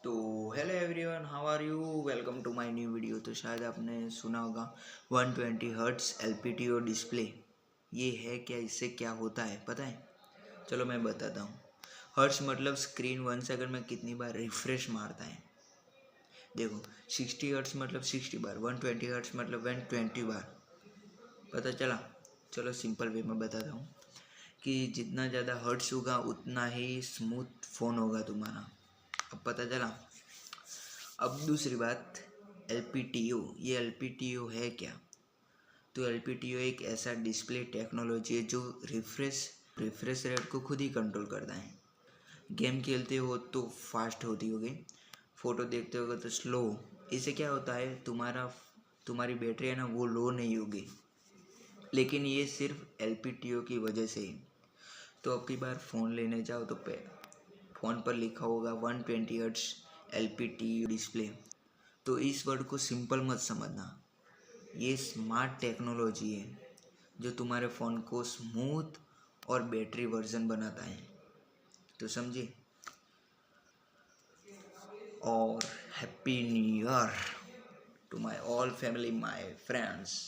तो hello everyone, how are you? Welcome to my new video. तो शायद आपने सुना होगा 120 हर्ट्स एलपीटीओ डिस्प्ले। ये है क्या? इससे क्या होता है पता है? चलो मैं बताता हूँ। हर्ट्स मतलब स्क्रीन 1 सेकंड में कितनी बार रिफ्रेश मारता है। देखो, 60 हर्ट्स मतलब 60 बार, 120 हर्ट्स मतलब 120 बार। पता चला? चलो सिंपल वे में बताता हूँ कि जितना ज़्यादा हर्ट्स होगा उतना ही स्मूथ फ़ोन होगा तुम्हारा। अब पता चला? अब दूसरी बात, ये एल है क्या? तो एल एक ऐसा डिस्प्ले टेक्नोलॉजी है जो रिफ्रेश रेट को खुद ही कंट्रोल करता है। गेम खेलते हो तो फास्ट होती होगी, फ़ोटो देखते होगे तो स्लो। इससे क्या होता है, तुम्हारी बैटरी है ना, वो लो नहीं होगी। लेकिन ये सिर्फ एल की वजह से ही। तो अब की बार फ़ोन लेने जाओ तो फ़ोन पर लिखा होगा 120 हर्ट्स एल डिस्प्ले। तो इस वर्ड को सिंपल मत समझना, ये स्मार्ट टेक्नोलॉजी है जो तुम्हारे फ़ोन को स्मूथ और बैटरी वर्जन बनाता है। तो समझे? और happy new year to my all family, my friends.